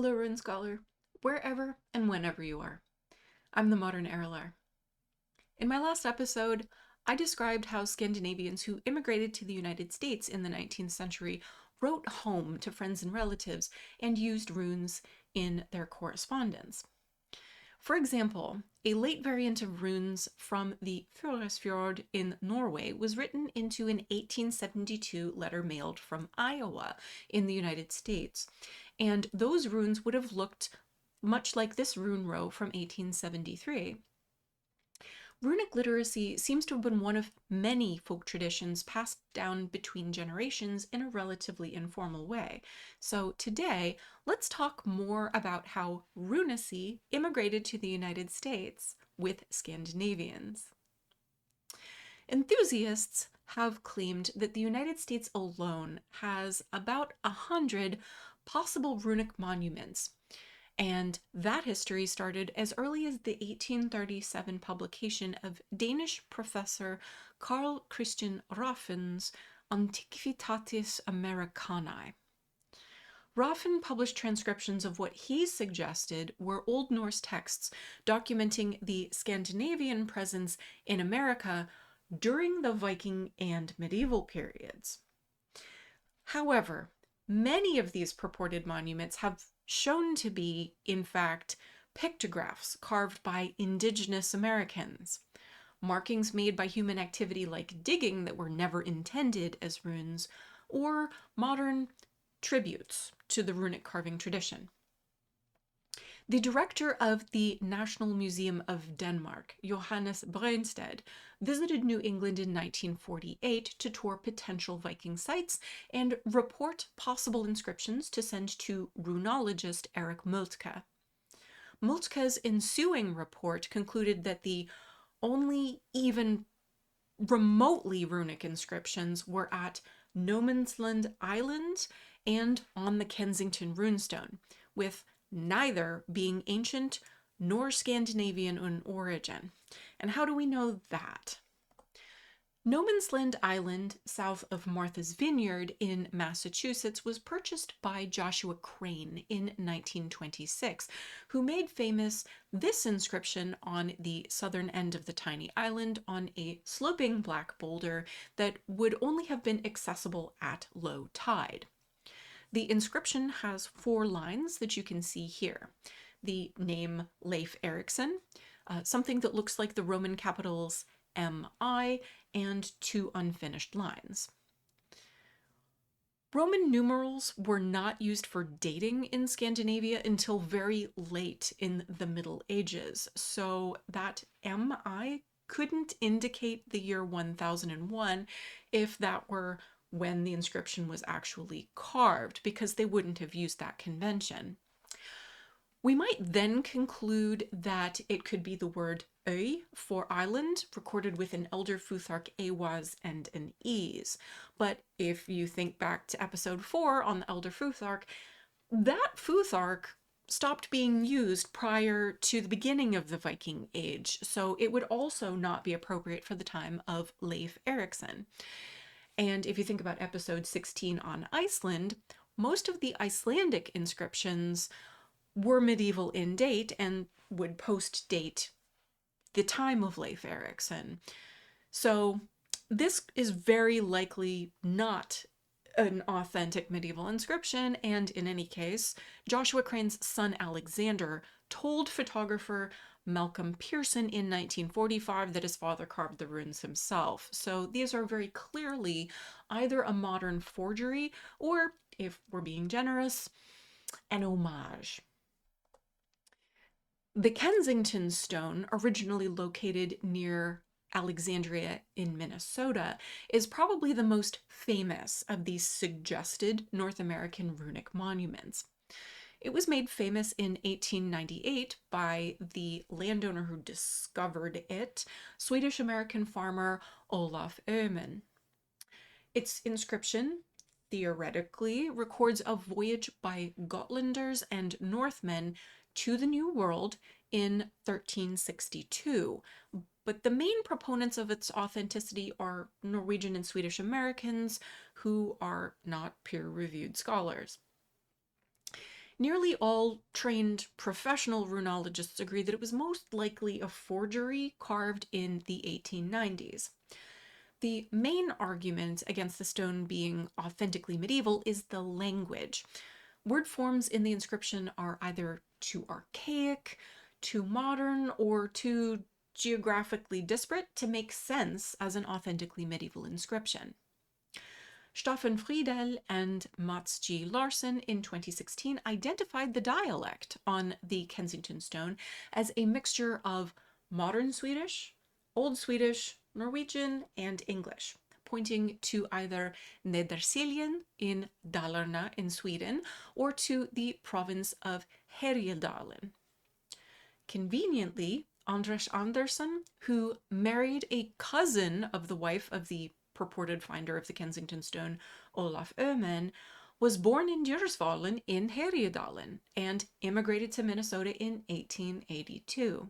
Hello, Rune Scholar, wherever and whenever you are. I'm the modern Erilar. In my last episode, I described how Scandinavians who immigrated to the United States in the 19th century wrote home to friends and relatives and used runes in their correspondence. For example, a late variant of runes from the Førresfjord in Norway was written into an 1872 letter mailed from Iowa in the United States, and those runes would have looked much like this rune row from 1873. Runic literacy seems to have been one of many folk traditions passed down between generations in a relatively informal way. So today, let's talk more about how runacy immigrated to the United States with Scandinavians. Enthusiasts have claimed that the United States alone has about 100 possible runic monuments, and that history started as early as the 1837 publication of Danish professor Carl Christian Raffen's Antiquitatis Americanae. Raffen published transcriptions of what he suggested were Old Norse texts documenting the Scandinavian presence in America during the Viking and medieval periods. However, many of these purported monuments have shown to be, in fact, pictographs carved by indigenous Americans, markings made by human activity like digging that were never intended as runes, or modern tributes to the runic carving tradition. The director of the National Museum of Denmark, Johannes Brønsted, visited New England in 1948 to tour potential Viking sites and report possible inscriptions to send to runologist Erik Moltke. Moltke's ensuing report concluded that the only even remotely runic inscriptions were at Nomansland Island and on the Kensington runestone, with neither being ancient nor Scandinavian in origin. And how do we know that? Nomansland Island, south of Martha's Vineyard in Massachusetts, was purchased by Joshua Crane in 1926, who made famous this inscription on the southern end of the tiny island on a sloping black boulder that would only have been accessible at low tide. The inscription has 4 lines that you can see here. The name Leif Erikson, something that looks like the Roman capitals MI, and 2 unfinished lines. Roman numerals were not used for dating in Scandinavia until very late in the Middle Ages, so that MI couldn't indicate the year 1001 if that were when the inscription was actually carved, because they wouldn't have used that convention. We might then conclude that it could be the word øy for island, recorded with an elder Futhark Awas and an ease. But if you think back to episode 4 on the elder Futhark, that Futhark stopped being used prior to the beginning of the Viking Age, so it would also not be appropriate for the time of Leif Erikson. And if you think about episode 16 on Iceland, most of the Icelandic inscriptions were medieval in date and would post-date the time of Leif Erikson. So this is very likely not an authentic medieval inscription, and in any case, Joshua Crane's son Alexander told photographer Malcolm Pearson in 1945 that his father carved the runes himself. So these are very clearly either a modern forgery or, if we're being generous, an homage. The Kensington stone, originally located near Alexandria in Minnesota, is probably the most famous of these suggested North American runic monuments. It was made famous in 1898 by the landowner who discovered it, Swedish-American farmer Olaf Öhman. Its inscription theoretically records a voyage by Gotlanders and Northmen to the New World in 1362, but the main proponents of its authenticity are Norwegian and Swedish Americans, who are not peer-reviewed scholars. Nearly all trained professional runologists agree that it was most likely a forgery carved in the 1890s. The main argument against the stone being authentically medieval is the language. Word forms in the inscription are either too archaic, too modern, or too geographically disparate to make sense as an authentically medieval inscription. Staffan Friedel and Mats G. Larsson in 2016 identified the dialect on the Kensington stone as a mixture of modern Swedish, Old Swedish, Norwegian, and English, pointing to either Nedersilien in Dalarna in Sweden or to the province of Härjedalen. Conveniently, Anders Andersson, who married a cousin of the wife of the purported finder of the Kensington stone, Olof Öhman, was born in Djursvalen in Härjedalen and immigrated to Minnesota in 1882.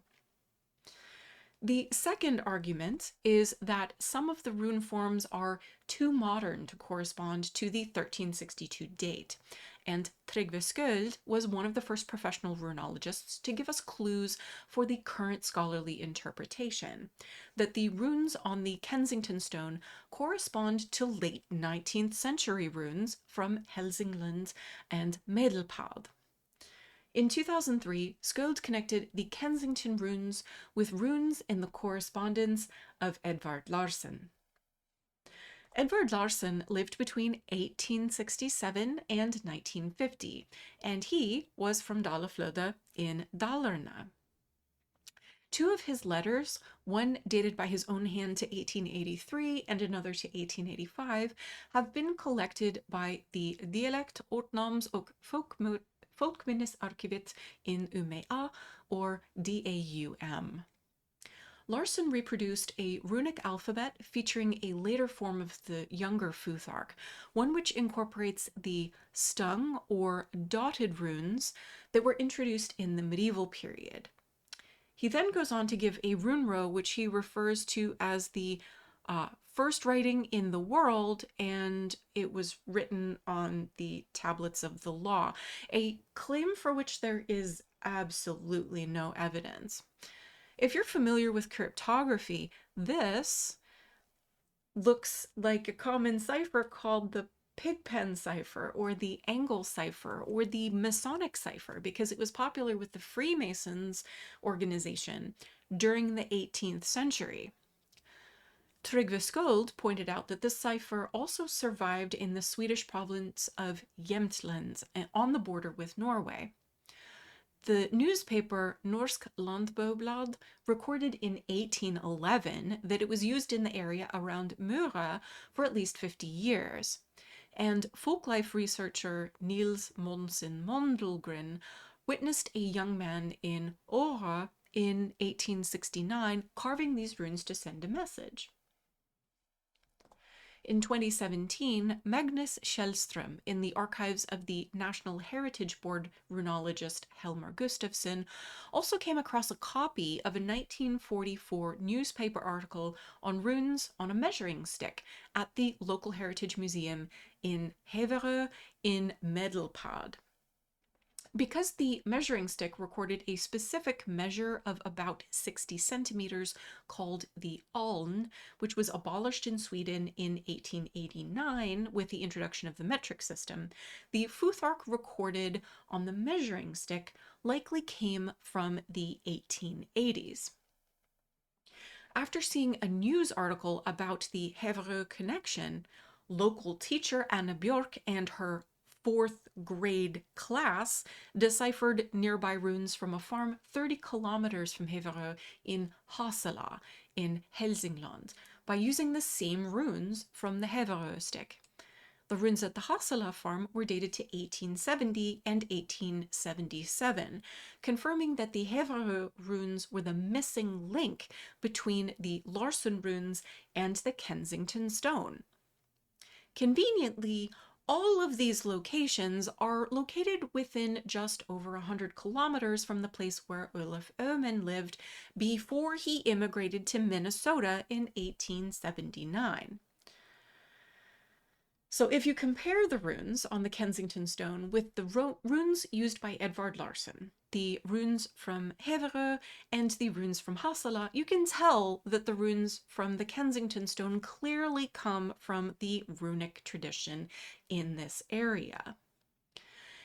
The second argument is that some of the rune forms are too modern to correspond to the 1362 date, and Tryggve Sköld was one of the first professional runologists to give us clues for the current scholarly interpretation, that the runes on the Kensington stone correspond to late 19th century runes from Hälsingland and Medelpad. In 2003, Sköld connected the Kensington runes with runes in the correspondence of Edward Larsson. Edward Larsson lived between 1867 and 1950, and he was from Dalaflöde in Dalarna. Two of his letters, one dated by his own hand to 1883 and another to 1885, have been collected by the Dialekt, Ortnams och Folkminnesarkivet in Umeå, or DAUM. Larsson reproduced a runic alphabet featuring a later form of the younger Futhark, one which incorporates the stung or dotted runes that were introduced in the medieval period. He then goes on to give a rune row which he refers to as the first writing in the world, and it was written on the tablets of the law, a claim for which there is absolutely no evidence. If you're familiar with cryptography, this looks like a common cipher called the Pigpen cipher or the Angle cipher or the Masonic cipher, because it was popular with the Freemasons organization during the 18th century. Tryggve Sköld pointed out that this cipher also survived in the Swedish province of Jämtland on the border with Norway. The newspaper Norsk Landboblad recorded in 1811 that it was used in the area around Møre for at least 50 years. And folklife researcher Niels Monsen Mondelgren witnessed a young man in Åre in 1869 carving these runes to send a message. In 2017, Magnus Källström, in the archives of the National Heritage Board runologist Helmer Gustafsson, also came across a copy of a 1944 newspaper article on runes on a measuring stick at the local heritage museum in Haverö in Medelpad. Because the measuring stick recorded a specific measure of about 60 centimeters called the aln, which was abolished in Sweden in 1889 with the introduction of the metric system, the Futhark recorded on the measuring stick likely came from the 1880s. After seeing a news article about the Haverö connection, local teacher Anna Björk and her 4th grade class deciphered nearby runes from a farm 30 kilometers from Haverö in Hassela in Hälsingland by using the same runes from the Haverö stick. The runes at the Hassela farm were dated to 1870 and 1877, confirming that the Haverö runes were the missing link between the Larsson runes and the Kensington stone. Conveniently, all of these locations are located within just over 100 kilometers from the place where Olof Öhman lived before he immigrated to Minnesota in 1879. So if you compare the runes on the Kensington stone with the runes used by Edward Larsson, the runes from Haverö and the runes from Hälsingland, you can tell that the runes from the Kensington stone clearly come from the runic tradition in this area.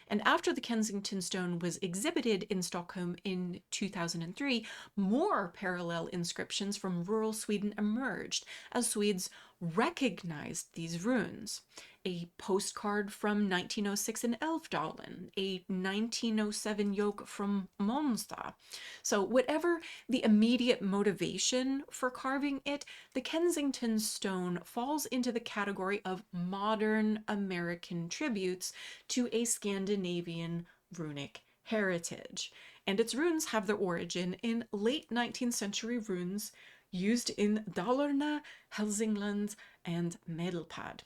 And after the Kensington stone was exhibited in Stockholm in 2003, more parallel inscriptions from rural Sweden emerged as Swedes recognized these runes. A postcard from 1906 in Älvdalen, a 1907 yoke from Monstad. So whatever the immediate motivation for carving it, the Kensington stone falls into the category of modern American tributes to a Scandinavian runic heritage. And its runes have their origin in late 19th century runes used in Dalarna, Hälsingland, and Medelpad.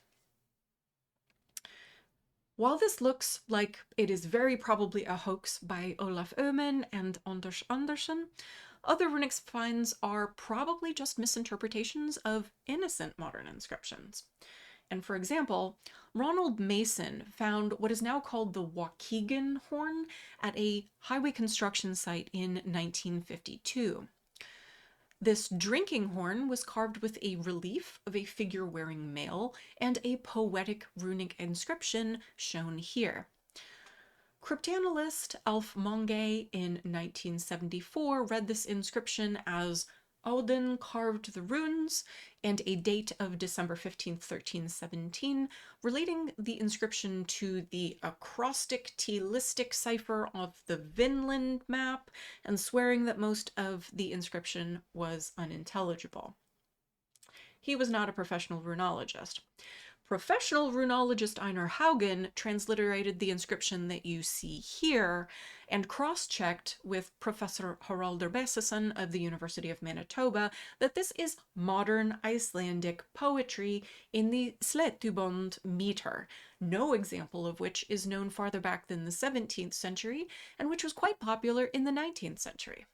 While this looks like it is very probably a hoax by Olaf Öhman and Anders Andersson, other runic finds are probably just misinterpretations of innocent modern inscriptions. And for example, Ronald Mason found what is now called the Waukegan horn at a highway construction site in 1952. This drinking horn was carved with a relief of a figure-wearing male and a poetic runic inscription shown here. Cryptanalyst Alf Monge in 1974 read this inscription as Odin carved the runes, and a date of December 15, 1317, relating the inscription to the acrostic telistic cipher of the Vinland map, and swearing that most of the inscription was unintelligible. He was not a professional runologist. Professional runologist Einar Haugen transliterated the inscription that you see here and cross-checked with Professor Haraldur Bessason of the University of Manitoba that this is modern Icelandic poetry in the Sléttubönd meter, no example of which is known farther back than the 17th century and which was quite popular in the 19th century.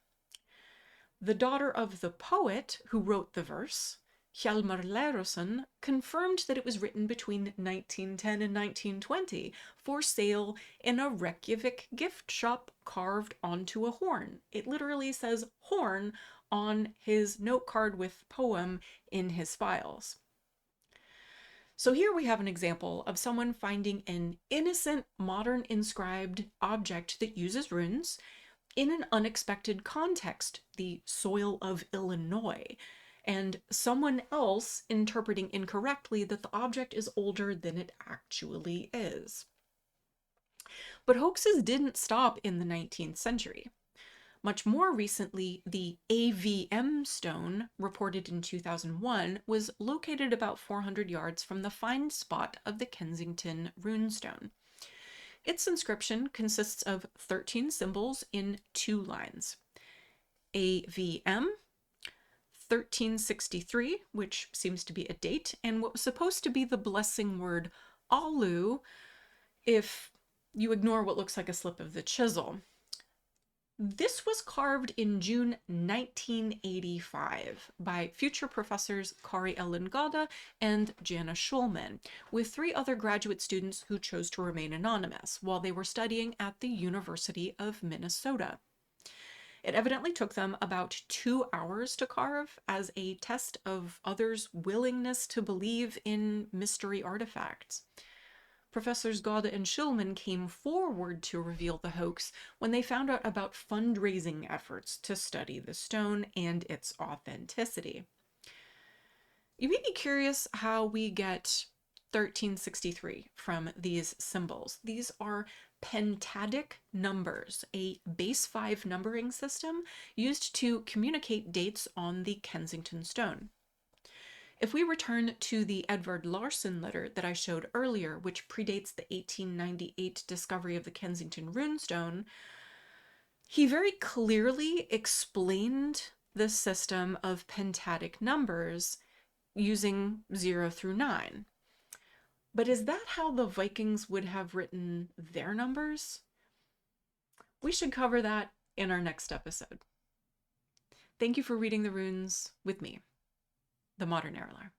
The daughter of the poet who wrote the verse, Hjalmar Larsson, confirmed that it was written between 1910 and 1920 for sale in a Reykjavik gift shop carved onto a horn. It literally says horn on his note card with poem in his files. So here we have an example of someone finding an innocent modern inscribed object that uses runes in an unexpected context, the soil of Illinois, and someone else interpreting incorrectly that the object is older than it actually is. But hoaxes didn't stop in the 19th century. Much more recently, the AVM stone, reported in 2001, was located about 400 yards from the find spot of the Kensington runestone. Its inscription consists of 13 symbols in 2 lines. AVM 1363, which seems to be a date, and what was supposed to be the blessing word Alu, if you ignore what looks like a slip of the chisel. This was carved in June 1985 by future professors Kari Ellen Gada and Jana Schulman, with 3 other graduate students who chose to remain anonymous while they were studying at the University of Minnesota. It evidently took them about 2 hours to carve as a test of others' willingness to believe in mystery artifacts. Professors Gauda and Schulman came forward to reveal the hoax when they found out about fundraising efforts to study the stone and its authenticity. You may be curious how we get 1363 from these symbols. These are pentadic numbers, a base 5 numbering system used to communicate dates on the Kensington stone. If we return to the Edward Larsson letter that I showed earlier, which predates the 1898 discovery of the Kensington runestone, he very clearly explained the system of pentadic numbers using 0 through 9. But is that how the Vikings would have written their numbers? We should cover that in our next episode. Thank you for reading the runes with me, the Modern Erilar.